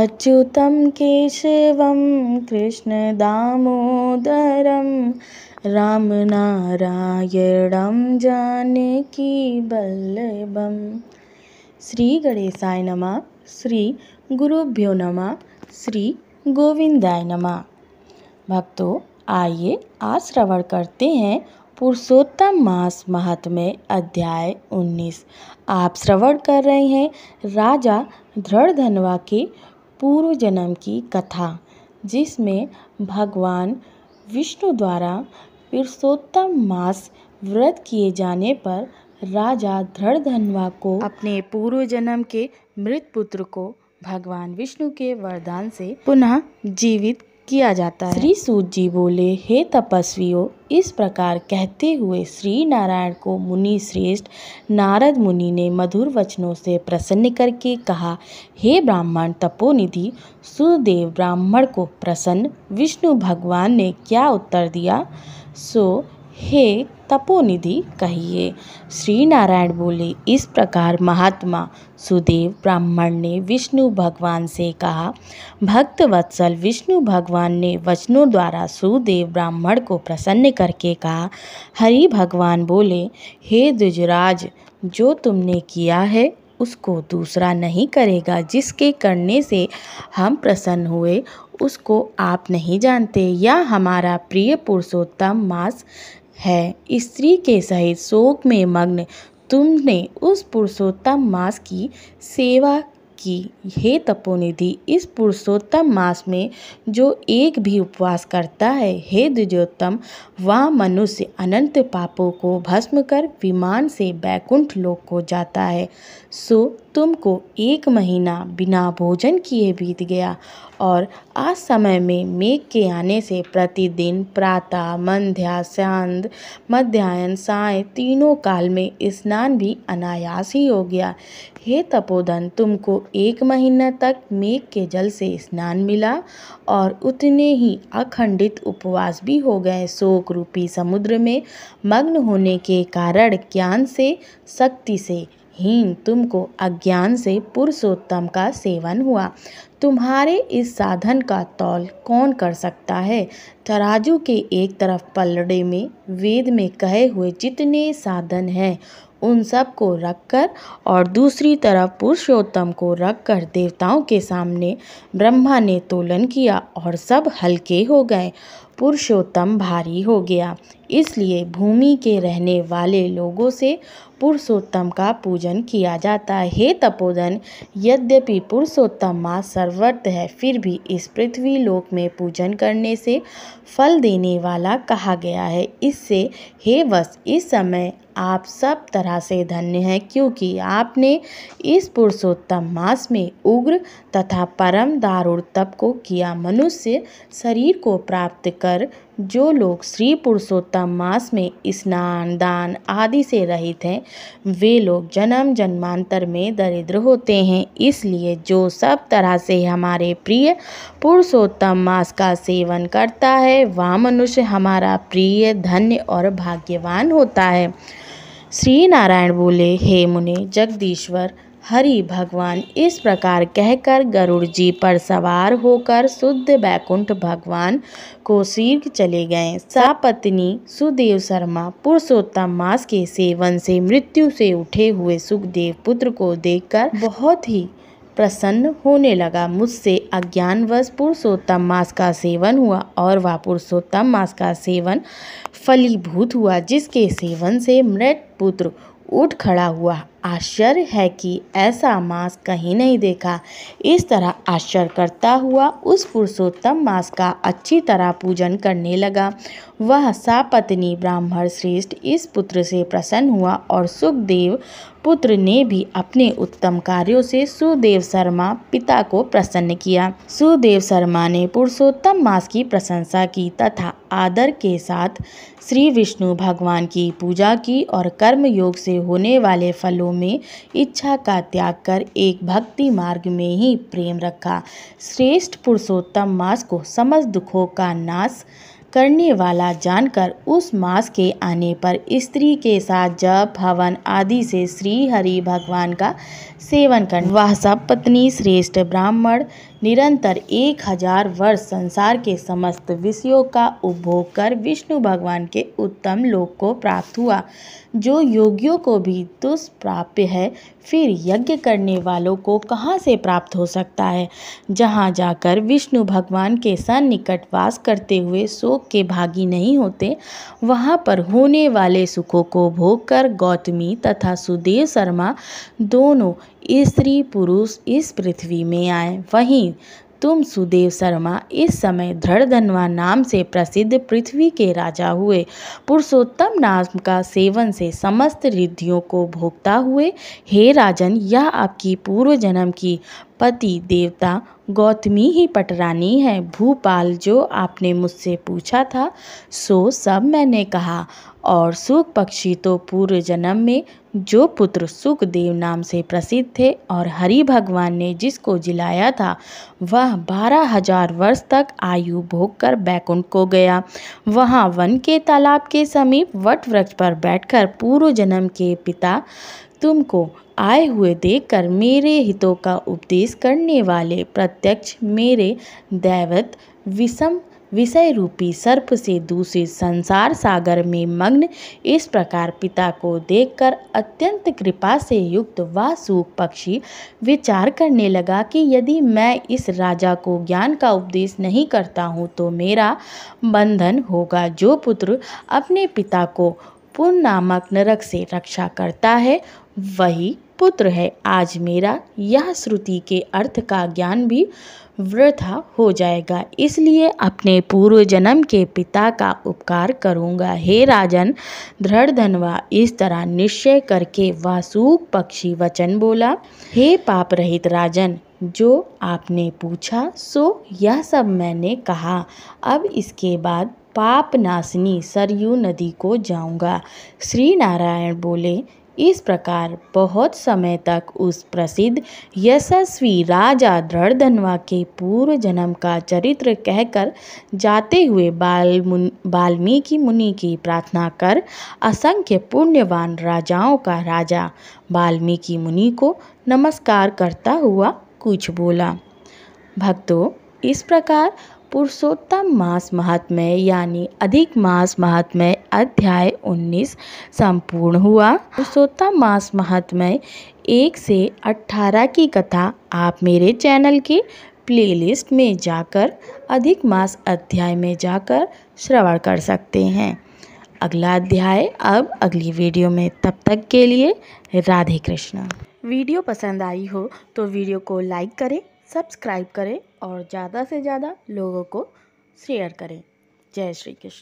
अच्युतं केशवं कृष्णदामोदरं रामनारायणं जानकीवल्लभं। श्री गणेशाय नमः। श्री गुरुभ्यो नमः। श्री गोविंदाय नमः। भक्तों, आइए आज श्रवण करते हैं पुरुषोत्तम मास महात्म्य अध्याय 19। आप श्रवण कर रहे हैं राजा धृढ़धनवा के पूर्व जन्म की कथा, जिसमें भगवान विष्णु द्वारा पुरुषोत्तम मास व्रत किए जाने पर राजा धृढ़धनवा को अपने पूर्व जन्म के मृत पुत्र को भगवान विष्णु के वरदान से पुनः जीवित किया जाता है। श्री सूत जी बोले, हे तपस्वियों, इस प्रकार कहते हुए श्री नारायण को मुनि श्रेष्ठ नारद मुनि ने मधुर वचनों से प्रसन्न करके कहा, हे ब्राह्मण तपोनिधि सुदेव। ब्राह्मण को प्रसन्न विष्णु भगवान ने क्या उत्तर दिया, सो हे तपोनिधि कहिए। श्री नारायण बोले, इस प्रकार महात्मा सुदेव ब्राह्मण ने विष्णु भगवान से कहा। भक्त वत्सल विष्णु भगवान ने वचनों द्वारा सुदेव ब्राह्मण को प्रसन्न करके कहा। हरि भगवान बोले, हे द्विजराज, जो तुमने किया है उसको दूसरा नहीं करेगा। जिसके करने से हम प्रसन्न हुए उसको आप नहीं जानते। यह हमारा प्रिय पुरुषोत्तम मास है। स्त्री के सहित शोक में मग्न तुमने उस पुरुषोत्तम मास की सेवा की। हे तपोनिधि, इस पुरुषोत्तम मास में जो एक भी उपवास करता है, हे द्विजोत्तम, वह मनुष्य अनंत पापों को भस्म कर विमान से बैकुंठ लोक को जाता है। सो तुमको 1 महीना बिना भोजन किए बीत गया और आज समय में मेघ के आने से प्रतिदिन प्रातः संध्या सांझ मध्याह्न साय तीनों काल में स्नान भी अनायास ही हो गया। हे तपोधन, तुमको 1 महीना तक मेघ के जल से स्नान मिला और उतने ही अखंडित उपवास भी हो गए। शोक रूपी समुद्र में मग्न होने के कारण ज्ञान से शक्ति से हीन तुमको अज्ञान से पुरुषोत्तम का सेवन हुआ। तुम्हारे इस साधन का तौल कौन कर सकता है। तराजू के एक तरफ पलड़े में वेद में कहे हुए जितने साधन हैं उन सब को रखकर और दूसरी तरफ पुरुषोत्तम को रखकर देवताओं के सामने ब्रह्मा ने तोलन किया और सब हल्के हो गए। पुरुषोत्तम भारी हो गया। इसलिए भूमि के रहने वाले लोगों से पुरुषोत्तम का पूजन किया जाता है। हे तपोधन, यद्यपि पुरुषोत्तम मास सर्वत्र है, फिर भी इस पृथ्वी लोक में पूजन करने से फल देने वाला कहा गया है। इससे हे वत्स, इस समय आप सब तरह से धन्य हैं, क्योंकि आपने इस पुरुषोत्तम मास में उग्र तथा परम दारुण तप को किया। मनुष्य शरीर को प्राप्त कर जो लोग श्री पुरुषोत्तम मास में स्नान दान आदि से रहित हैं, वे लोग जन्म जन्मांतर में दरिद्र होते हैं। इसलिए जो सब तरह से हमारे प्रिय पुरुषोत्तम मास का सेवन करता है, वह मनुष्य हमारा प्रिय धन्य और भाग्यवान होता है। श्री नारायण बोले, हे मुने जगदीश्वर हरि भगवान इस प्रकार कहकर गरुड़ जी पर सवार होकर शुद्ध बैकुंठ भगवान को शीघ्र चले गए। सपत्नी सुदेव शर्मा पुरुषोत्तम मास के सेवन से मृत्यु से उठे हुए सुखदेव पुत्र को देखकर बहुत ही प्रसन्न होने लगा। मुझसे अज्ञानवश पुरुषोत्तम मास का सेवन हुआ और वह पुरुषोत्तम मास का सेवन फलीभूत हुआ, जिसके सेवन से मृत पुत्र उठ खड़ा हुआ। आश्चर्य है कि ऐसा मास कहीं नहीं देखा। इस तरह आश्चर्य करता हुआ उस पुरुषोत्तम मास का अच्छी तरह पूजन करने लगा। वह सपत्नी ब्राह्मण श्रेष्ठ इस पुत्र से प्रसन्न हुआ और सुखदेव पुत्र ने भी अपने उत्तम कार्यों से सुदेव शर्मा पिता को प्रसन्न किया। सुदेव शर्मा ने पुरुषोत्तम मास की प्रशंसा की तथा आदर के साथ श्री विष्णु भगवान की पूजा की और कर्म योग से होने वाले फलों में इच्छा का त्याग कर एक भक्ति मार्ग में ही प्रेम रखा। श्रेष्ठ पुरुषोत्तम मास को समस्त दुखों का नाश करने वाला जानकर उस मास के आने पर स्त्री के साथ जप हवन आदि से श्री हरि भगवान का सेवन करना। वह सब पत्नी श्रेष्ठ ब्राह्मण निरंतर 1000 वर्ष संसार के समस्त विषयों का उपभोग कर विष्णु भगवान के उत्तम लोक को प्राप्त हुआ, जो योगियों को भी दुष्प्राप्य है, फिर यज्ञ करने वालों को कहाँ से प्राप्त हो सकता है। जहाँ जाकर विष्णु भगवान के सन्निकट वास करते हुए शोक के भागी नहीं होते, वहाँ पर होने वाले सुखों को भोग कर गौतमी तथा सुदेव शर्मा दोनों स्त्री पुरुष इस पृथ्वी में आए। वहीं तुम सुदेव शर्मा इस समय धड़धनवा नाम से प्रसिद्ध पृथ्वी के राजा हुए। पुरुषोत्तम नाम का सेवन से समस्त रिद्धियों को भोगता हुए, हे राजन, यह आपकी पूर्व जन्म की पति देवता गौतमी ही पटरानी है। भूपाल, जो आपने मुझसे पूछा था सो सब मैंने कहा। और सुख पक्षी तो पूर्व जन्म में जो पुत्र सुखदेव नाम से प्रसिद्ध थे और हरि भगवान ने जिसको जिलाया था, वह 12,000 वर्ष तक आयु भोग कर बैकुंठ को गया। वहाँ वन के तालाब के समीप वट वृक्ष पर बैठकर पूर्व जन्म के पिता तुमको आए हुए देखकर मेरे हितों का उपदेश करने वाले प्रत्यक्ष मेरे दैवत विषय रूपी सर्प से दूषित संसार सागर में मग्न इस प्रकार पिता को देखकर अत्यंत कृपा से युक्त वह सूक पक्षी विचार करने लगा कि यदि मैं इस राजा को ज्ञान का उपदेश नहीं करता हूँ तो मेरा बंधन होगा। जो पुत्र अपने पिता को पुण्य नामक नरक से रक्षा करता है, वही पुत्र है। आज मेरा यह श्रुति के अर्थ का ज्ञान भी वृथा हो जाएगा, इसलिए अपने पूर्व जन्म के पिता का उपकार करूँगा। हे राजन धड़धनवा, इस तरह निश्चय करके वह सूक पक्षी वचन बोला। हे पाप रहित राजन, जो आपने पूछा सो यह सब मैंने कहा। अब इसके बाद पाप नाशनी सरयू नदी को जाऊंगा। श्री नारायण बोले। इस प्रकार बहुत समय तक उस प्रसिद्ध यशस्वी राजा धड़धनवा के पूर्व जन्म का चरित्र कहकर जाते हुए वाल्मीकि मुनि की प्रार्थना कर असंख्य पुण्यवान राजाओं का राजा वाल्मीकि मुनि को नमस्कार करता हुआ कुछ बोला। भक्तों, इस प्रकार पुरुषोत्तम मास महात्म्य यानी अधिक मास महात्म्य अध्याय 19 संपूर्ण हुआ। पुरुषोत्तम मास महात्म्य 1 से 18 की कथा आप मेरे चैनल के प्लेलिस्ट में जाकर अधिक मास अध्याय में जाकर श्रवण कर सकते हैं। अगला अध्याय अब अगली वीडियो में। तब तक के लिए राधे कृष्ण। वीडियो पसंद आई हो तो वीडियो को लाइक करें, सब्सक्राइब करें और ज़्यादा से ज़्यादा लोगों को शेयर करें। जय श्री कृष्ण।